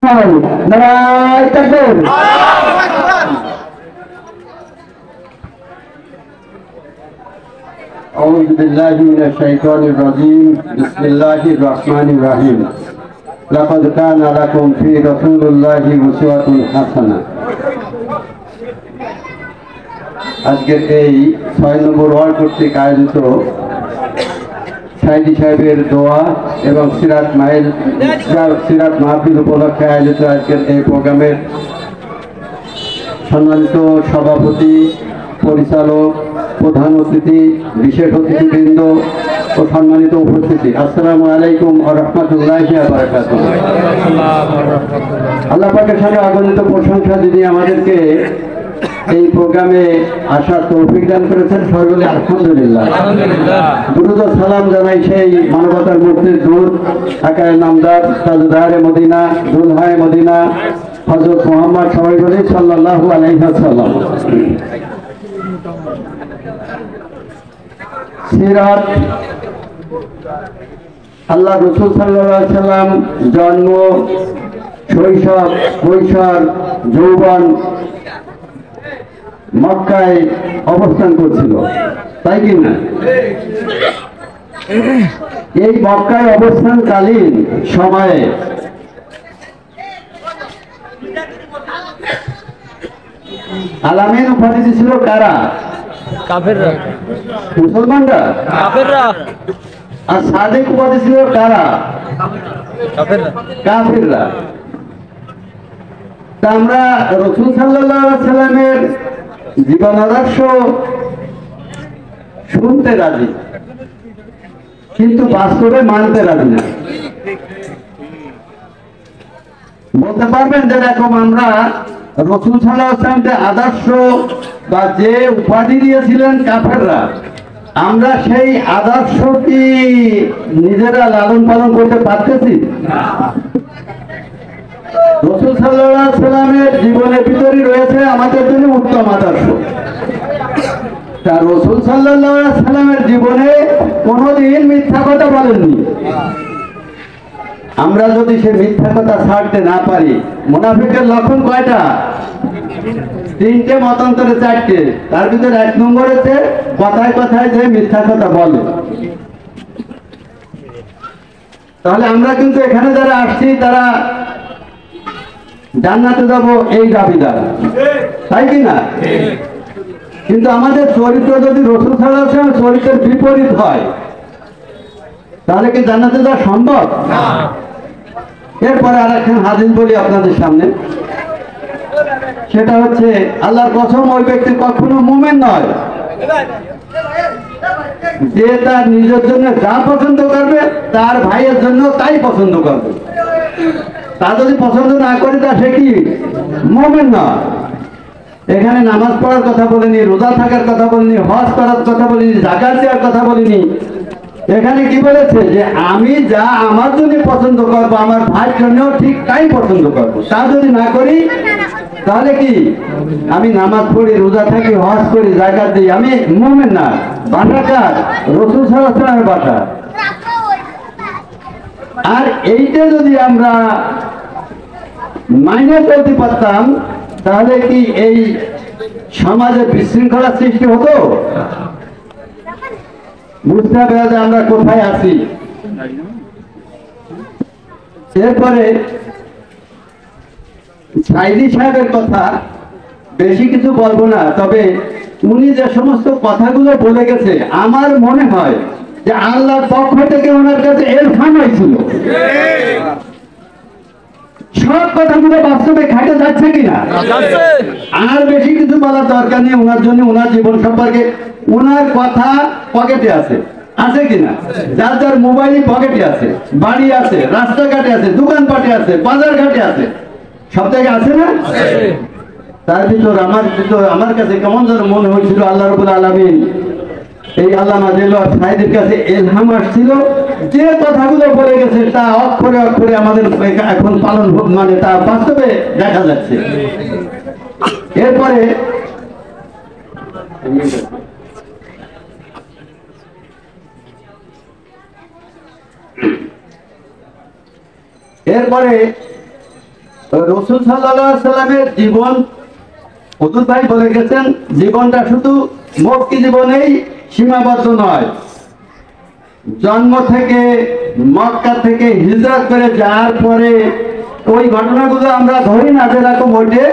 নারায়ে তাকবীর। أعوذ بالله من الشيطان الرجيم بسم الله الرحمن الرحيم لقد كان لكم في رسول الله أسوة حسنة আজকের এই ৬ নম্বর ওয়ার্ড কর্তৃক আয়োজিত সাইদি সাহেবের দোয়া এবং সিরাত মাহফিল উপলক্ষে আয়োজিত আজকের এই প্রোগ্রামের সম্মানিত সভাপতি, পরিচালক, প্রধান অতিথি, বিশেষ অতিথিবৃন্দ ও সম্মানিত উপস্থিতি, আসসালামু আলাইকুম ওয়া রাহমাতুল্লাহি ওয়া বারাকাতুহু। আল্লাহ পাকের সাথে আগন্তুক প্রশংসা যিনি আমাদেরকে এই প্রোগ্রামে আসার তৌফিক দান করেছেন, সকলে আলহামদুলিল্লাহ। দুরূদ ও সালাম জানাই সেই মানবতার মুক্তির দূত, আকায়ে নামদার, তাজদারে মদিনা, দুলহায়ে মদিনা, হযরত মুহাম্মদ সাল্লাল্লাহু আলাইহি ওয়াসাল্লাম। সিরাত, আল্লাহ রাসূল সাল্লাল্লাহু আলাইহি ওয়াসাল্লাম জন্ম, শৈশব, কৈশোর, যৌবন মক্কায় অবস্থান করছিল, তাই কি না? এই মক্কায় অবস্থানকালীন সময়ে আলামিন উপাধি ছিল কারা? কাফেররা, মুসলমানরা। কাফেররা। আর সাদিক উপাধি ছিল কারা? কাফেররা, কাফেররা। তা আমরা রাসূল সাল্লাল্লাহু আলাইহি ওয়াসাল্লামের জীবন আদর্শ শুনতে রাজি, কিন্তু বাস্তবে মানতে রাজি না। বলতে পারবেন যে এরকম আমরা রাসূল সাল্লাল্লাহু আলাইহি ওয়াসাল্লামকে আদর্শ বা যে উপাধি দিয়েছিলেন কাফেররা, আমরা সেই আদর্শ কি নিজেরা লালন পালন করতে পারতেছি? রাসূল সাল্লাল্লাহু আলাইহি ওয়াসাল্লামের জীবনের ভিতরে রয়েছে আমাদের জন্য উত্তম আদর্শ। তা রাসূল সাল্লাল্লাহু আলাইহি ওয়াসাল্লামের জীবনে কোনোদিন মিথ্যা কথা বলেননি। আমরা যদি সে মিথ্যা কথা ছাড়তে না পারি, মুনাফিকের লক্ষণ কয়টা? 3টে, মতান্তরে 4টে। তার ভিতরে 1 নম্বর হচ্ছে কথায় কথায় যে মিথ্যা কথা বলে। তাহলে আমরা কিন্তু এখানে যারা আসছি তারা জান্নাতে যাব এই দাবিদার, তাই কি না? কিন্তু আমাদের চরিত্র যদি রাসূল সাল্লাল্লাহু আলাইহি ওয়াসাল্লামের চরিত্রের বিপরীত হয়, তাহলে কি জান্নাতে যাওয়া সম্ভব? এরপরে আরেকখান হাদিস বলি আপনাদের সামনে, সেটা হচ্ছে আল্লাহর কসম, ওই ব্যক্তি কখনো মুমিন নয় যে তার নিজের জন্য যা পছন্দ করবে তার ভাইয়ের জন্য তাই পছন্দ করবে। তা যদি পছন্দ না করে তা সে কি মুমিন নয়। এখানে নামাজ পড়ার কথা বলিনি, রোজা থাকার কথা বলিনি, হজ করার কথা বলিনি, যাকাত দেওয়ার কথা বলিনি। এখানে কি বলেছে যে আমি যা আমার জন্য পছন্দ করব, আমার ভাইয়ের জন্য ঠিক তাই পছন্দ করব। তা যদি না করি তাহলে কি আমি নামাজ পড়ি, রোজা থাকি, হজ করি, যাকাত দিই, আমি মুমিন না। বাটাকার রাসূল সাল্লাল্লাহু আলাইহি ওয়াসাল্লামের বাটা। আর এইটা যদি আমরা মাইনে চলতে পারতাম, তাহলে কি এই সমাজে বিশৃঙ্খলা সৃষ্টি হতো? বুঝতে হবে যে আমরা কোথায় আছি। এরপরে সাইদি সাহেবের কথা বেশি কিছু বলবো না, তবে উনি যে সমস্ত কথাগুলো বলে গেছে আমার মনে হয় যে আল্লাহর পক্ষ থেকে ওনার কাছে ইলহাম হয়েছিল। সব কথাগুলো বাস্তবে খাটে যাচ্ছে কিনা? আর বেশি কিছু বলার দরকার নেই। ওনার জন্য, ওনার জীবন সম্পর্কে ওনার কথা পকেটে আছে, আছে কিনা? যার যার মোবাইল পকেটে আছে, বাড়ি আছে, রাস্তাঘাটে আছে, দোকানপাটে আছে, বাজার ঘাটে আছে, সব জায়গায় আছে না? তার ভিতর আমার কাছে কেমন যেন মনে হয়েছিল আল্লাহ রাব্বুল আলামিন এই আল্লামা দেলোয়ার সাইদের কাছে ইলহাম আসছিল, যে কথাগুলো বলে গেছে তা অক্ষরে অক্ষরে আমাদের এখন পালন মানে তা বাস্তবে দেখা যাচ্ছে। এরপরে রাসূল সাল্লাল্লাহু আলাইহি সাল্লামের জীবন হুজুর ভাই বলে গেছেন, জীবনটা শুধু মক্কি জীবনেই সীমাবদ্ধ নয়। জন্ম থেকে মক্কা থেকে হিজরত করে যাওয়ার পরে ওই ঘটনাগুলো আমরা ধরি না যেরকম ওইটে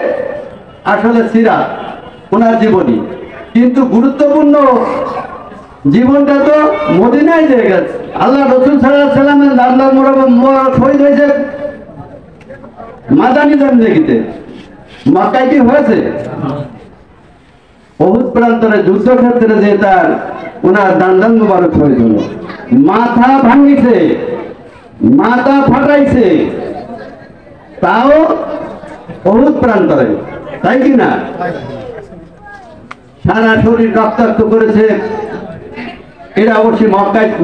আসলে সিরাত ওনার জীবনী, কিন্তু গুরুত্বপূর্ণ জীবনটা তো মদিনায় দিয়ে গেছে। আল্লাহ রাসূল সাল্লাল্লাহু আলাইহি সাল্লামের আল্লাহর মোবারক শহীদ হয়েছে মাদানী জিন্দেগিতে, মক্কায় কি হয়েছে? উহুদ প্রান্তরে যুদ্ধক্ষেত্রে যে তার ওনার দান্দান মোবারক শহীদ হলো, মাথা ভাঙিছে, মাথা ফাটাইছে, তাও উহুদ প্রান্তরে, তাই কি না? সারা শরীর রক্তাক্ত করেছে, এটা অবশ্যই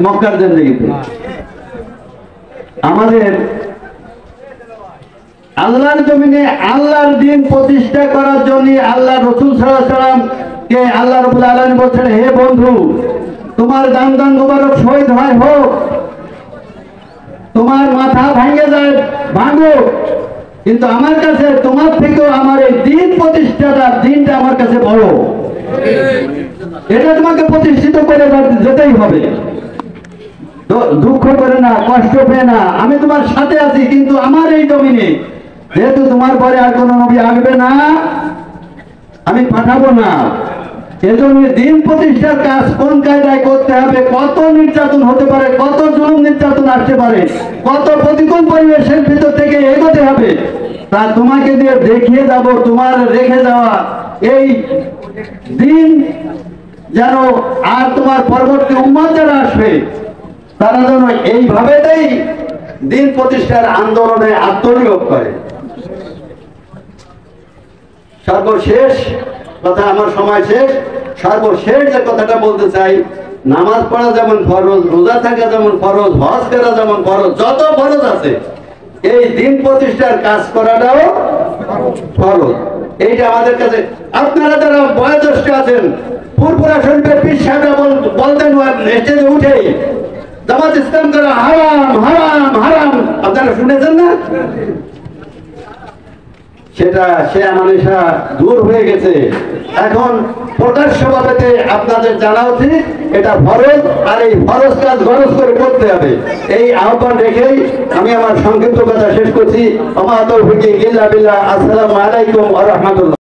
মক্কার জিন্দেগিতে। আমাদের আল্লাহর জমিনে আল্লাহর দিন প্রতিষ্ঠা করার জন্য আল্লাহ রাসূল সাল্লাল্লাহু আলাইহি সাল্লামকে আল্লাহ রাব্বুল আলামিন বলেন, হে বন্ধু, তোমার দান মোবারক শহীদ হয় হোক, তোমার মাথা ভেঙে যায় ভাঙো, কিন্তু আমার কাছে তোমার থেকেও আমার এই দিন প্রতিষ্ঠাটার দিনটা আমার কাছে বড়, এটা তোমাকে প্রতিষ্ঠিত করে যেতেই হবে। দুঃখ করে না, কষ্ট পেয়ে না, আমি তোমার সাথে আছি, কিন্তু আমার এই জমিনে যেহেতু তোমার পরে আর কোনো নবী আসবে না, আমি পাঠাবো না, এজন্য দিন প্রতিষ্ঠার কাজ কোন কায়দায় করতে হবে, কত নির্যাতন হতে পারে, কত জুলুম নির্যাতন আসতে পারে, কত প্রতিকূল পরিবেশের ভিতর থেকে এগোতে হবে, তা তোমাকে দিয়ে দেখিয়ে যাব। তোমার রেখে যাওয়া এই দিন যেন আর তোমার পরবর্তী উম্মত যারা আসবে তারা যেন এইভাবেই দিন প্রতিষ্ঠার আন্দোলনে আত্মনিয়োগ করে। সর্বশেষ কথা, আমার সময় শেষ, সর্বশেষ যে কথাটা বলতে চাই, নামাজ পড়া যেমন ফরজ, রোজা থাকা যেমন ফরজ, হজ করা যেমন ফরজ, যত ফরজ আছে এই দিন প্রতিষ্ঠার কাজ করাটাও ফরজ। এইটা আমাদের কাছে, আপনারা যারা বয়োজ্যেষ্ঠ আছেন, ফুরফুরা শরীফের পীর সাহেবরা বলতেন স্টেজে উঠেই, জামাত ইসলাম করা হারাম হারাম হারাম, আপনারা শুনেছেন না? সেটা সে আমানিশা দূর হয়ে গেছে। এখন প্রকাশ্যভাবে আপনাদের জানা উচিত এটা ফরজ, আর এই ফরজ কাজ গরজ করে করতে হবে। এই আহ্বান রেখেই আমি আমার সংক্ষিপ্ত কথা শেষ করছি। আমা তৌফিক ইল্লা বিল্লাহ। আসসালামু আলাইকুম ওয়া রাহমাতুল্লাহ।